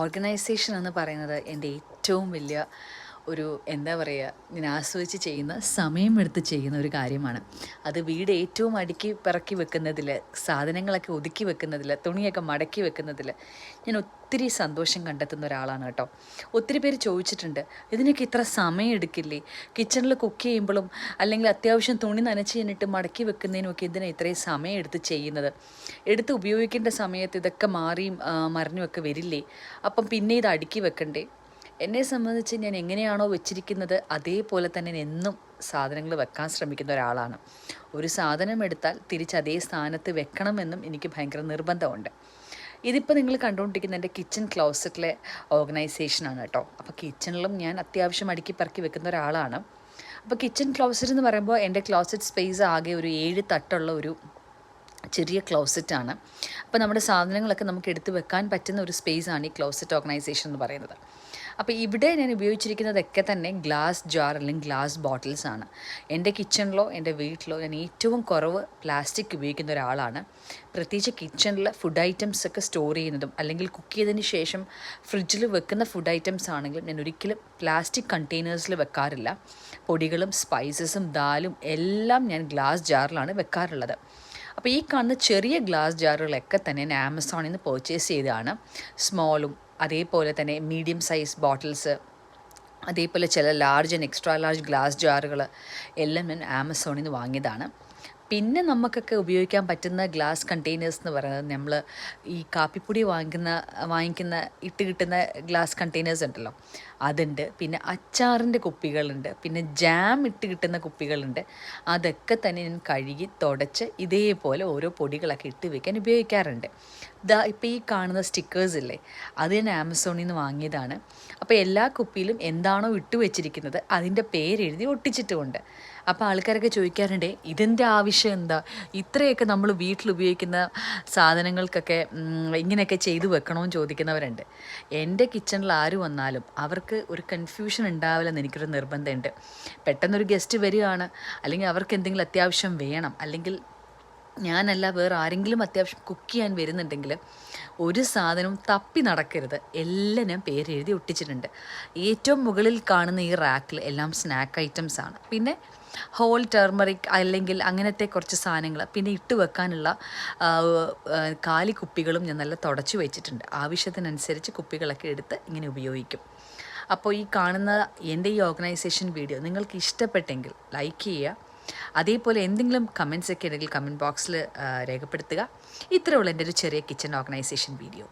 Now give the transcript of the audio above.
Organisation എന്ന് പറയുന്നത് എൻ്റെ ഏറ്റവും വലിയ ഒരു എന്താ പറയുക, ഞാൻ ആസ്വദിച്ച് ചെയ്യുന്ന, സമയമെടുത്ത് ചെയ്യുന്ന ഒരു കാര്യമാണ്. അത് വീട് ഏറ്റവും അടുക്കി പിറക്കി വെക്കുന്നതിൽ, സാധനങ്ങളൊക്കെ ഒതുക്കി വെക്കുന്നതിൽ, തുണിയൊക്കെ മടക്കി വെക്കുന്നതിൽ ഞാൻ ഒത്തിരി സന്തോഷം കണ്ടെത്തുന്ന ഒരാളാണ് കേട്ടോ. ഒത്തിരി പേര് ചോദിച്ചിട്ടുണ്ട്, ഇതിനൊക്കെ ഇത്ര സമയം എടുക്കില്ലേ, കിച്ചണിൽ കുക്ക് ചെയ്യുമ്പോഴും അല്ലെങ്കിൽ അത്യാവശ്യം തുണി നനച്ച് കഴിഞ്ഞിട്ട് മടക്കി വെക്കുന്നതിനുമൊക്കെ ഇതിനെ ഇത്രയും സമയം എടുത്ത് ചെയ്യുന്നത്, എടുത്ത് ഉപയോഗിക്കേണ്ട സമയത്ത് ഇതൊക്കെ മാറിയും മറിഞ്ഞുമൊക്കെ വരില്ലേ, അപ്പം പിന്നെ ഇത് അടുക്കി വെക്കണ്ടേ? എന്നെ സംബന്ധിച്ച് ഞാൻ എങ്ങനെയാണോ വെച്ചിരിക്കുന്നത് അതേപോലെ തന്നെ എന്നും സാധനങ്ങൾ വെക്കാൻ ശ്രമിക്കുന്ന ഒരാളാണ്. ഒരു സാധനം എടുത്താൽ തിരിച്ച് അതേ സ്ഥാനത്ത് വെക്കണമെന്നും എനിക്ക് ഭയങ്കര നിർബന്ധമുണ്ട്. ഇതിപ്പോൾ നിങ്ങൾ കണ്ടുകൊണ്ടിരിക്കുന്ന എൻ്റെ കിച്ചൺ ക്ലോസറ്റിലെ ഓർഗനൈസേഷനാണ് കേട്ടോ. അപ്പോൾ കിച്ചണിലും ഞാൻ അത്യാവശ്യം അടുക്കി പറക്കി വെക്കുന്ന ഒരാളാണ്. അപ്പോൾ കിച്ചൺ ക്ലോസറ്റ് എന്ന് പറയുമ്പോൾ എൻ്റെ ക്ലോസറ്റ് സ്പേസ് ആകെ ഒരു 7 തട്ടുള്ള ഒരു ചെറിയ ക്ലോസറ്റാണ്. അപ്പോൾ നമ്മുടെ സാധനങ്ങളൊക്കെ നമുക്ക് എടുത്ത് വെക്കാൻ പറ്റുന്ന ഒരു സ്പേസാണ് ഈ ക്ലോസറ്റ് ഓർഗനൈസേഷൻ എന്ന് പറയുന്നത്. അപ്പോൾ ഇവിടെ ഞാൻ ഉപയോഗിച്ചിരിക്കുന്നതൊക്കെ തന്നെ ഗ്ലാസ് ജാർ അല്ലെങ്കിൽ ഗ്ലാസ് ബോട്ടിൽസ് ആണ്. എൻ്റെ കിച്ചണിലോ എൻ്റെ വീട്ടിലോ ഞാൻ ഏറ്റവും കുറവ് പ്ലാസ്റ്റിക് ഉപയോഗിക്കുന്ന ഒരാളാണ്. പ്രത്യേകിച്ച് കിച്ചണിൽ ഫുഡ് ഐറ്റംസ് ഒക്കെ സ്റ്റോർ ചെയ്യുന്നതും അല്ലെങ്കിൽ കുക്ക് ചെയ്തതിന് ശേഷം ഫ്രിഡ്ജിൽ വെക്കുന്ന ഫുഡ് ഐറ്റംസ് ആണെങ്കിലും ഞാൻ ഒരിക്കലും പ്ലാസ്റ്റിക് കണ്ടെയ്നേഴ്സിൽ വെക്കാറില്ല. പൊടികളും സ്പൈസസും ദാലും എല്ലാം ഞാൻ ഗ്ലാസ് ജാറിലാണ് വെക്കാറുള്ളത്. അപ്പോൾ ഈ കാണുന്ന ചെറിയ ഗ്ലാസ് ജാറുകളൊക്കെ തന്നെ ഞാൻ ആമസോണിൽ നിന്ന് പർച്ചേസ് ചെയ്തതാണ്. സ്മോളും അതേപോലെ തന്നെ മീഡിയം സൈസ് ബോട്ടിൽസ്, അതേപോലെ ചില large and extra large glass ജാറുകൾ എല്ലാം ഞാൻ ആമസോണിൽ നിന്ന് വാങ്ങിയതാണ്. പിന്നെ നമുക്കൊക്കെ ഉപയോഗിക്കാൻ പറ്റുന്ന ഗ്ലാസ് കണ്ടെയ്നേഴ്സ് എന്ന് പറയുന്നത്, നമ്മൾ ഈ കാപ്പിപ്പൊടി വാങ്ങിക്കുന്ന ഇട്ട് കിട്ടുന്ന ഗ്ലാസ് കണ്ടെയ്നേഴ്സ് ഉണ്ടല്ലോ, അതുണ്ട്. പിന്നെ അച്ചാറിൻ്റെ കുപ്പികളുണ്ട്, പിന്നെ ജാം ഇട്ട് കിട്ടുന്ന കുപ്പികളുണ്ട്. അതൊക്കെ തന്നെ ഞാൻ കഴുകി തുടച്ച് ഇതേപോലെ ഓരോ പൊടികളൊക്കെ ഇട്ട് വയ്ക്കാൻ ഉപയോഗിക്കാറുണ്ട്. ഇപ്പോൾ ഈ കാണുന്ന സ്റ്റിക്കേഴ്സ് ഇല്ലേ, അത് ഞാൻ ആമസോണിൽ നിന്ന് വാങ്ങിയതാണ്. അപ്പോൾ എല്ലാ കുപ്പിയിലും എന്താണോ ഇട്ട് വെച്ചിരിക്കുന്നത് അതിൻ്റെ പേരെഴുതി ഒട്ടിച്ചിട്ടുമുണ്ട്. അപ്പോൾ ആൾക്കാരൊക്കെ ചോദിക്കാറുണ്ട്, ഇതിൻ്റെ ആവശ്യം എന്താ, ഇത്രയൊക്കെ നമ്മൾ വീട്ടിൽ ഉപയോഗിക്കുന്ന സാധനങ്ങൾക്കൊക്കെ ഇങ്ങനെയൊക്കെ ചെയ്തു വെക്കണമെന്ന് ചോദിക്കുന്നവരുണ്ട്. എൻ്റെ കിച്ചണിൽ ആര് വന്നാലും അവർക്ക് ഒരു കൺഫ്യൂഷൻ ഉണ്ടാവില്ലെന്ന് എനിക്കൊരു നിർബന്ധമുണ്ട്. പെട്ടെന്നൊരു ഗസ്റ്റ് വരികയാണ്, അല്ലെങ്കിൽ അവർക്ക് എന്തെങ്കിലും അത്യാവശ്യം വേണം, അല്ലെങ്കിൽ ഞാനല്ല വേറെ ആരെങ്കിലും അത്യാവശ്യം കുക്ക് ചെയ്യാൻ വരുന്നുണ്ടെങ്കിൽ ഒരു സാധനവും തപ്പി നടക്കരുത്, എല്ലാം ഞാൻ പേരെഴുതി ഒട്ടിച്ചിട്ടുണ്ട്. ഏറ്റവും മുകളിൽ കാണുന്ന ഈ റാക്കിൽ എല്ലാം സ്നാക്ക് ഐറ്റംസ് ആണ്. പിന്നെ ഹോൾ ടർമറിക് അല്ലെങ്കിൽ അങ്ങനത്തെ കുറച്ച് സാധനങ്ങൾ, പിന്നെ ഇട്ട് വെക്കാനുള്ള കാലി കുപ്പികളും ഞാൻ നല്ല തുടച്ചു വെച്ചിട്ടുണ്ട്. ആവശ്യത്തിനനുസരിച്ച് കുപ്പികളൊക്കെ എടുത്ത് ഇങ്ങനെ ഉപയോഗിക്കും. അപ്പോൾ ഈ കാണുന്ന എൻ്റെ ഈ ഓർഗനൈസേഷൻ വീഡിയോ നിങ്ങൾക്ക് ഇഷ്ടപ്പെട്ടെങ്കിൽ ലൈക്ക് ചെയ്യുക. അതേപോലെ എന്തെങ്കിലും കമൻസ് ഒക്കെ ഉണ്ടെങ്കിൽ കമൻറ്റ് ബോക്സിൽ രേഖപ്പെടുത്തുക. ഇത്രയുള്ള എൻ്റെ ഒരു ചെറിയ കിച്ചൺ ഓർഗനൈസേഷൻ വീഡിയോ.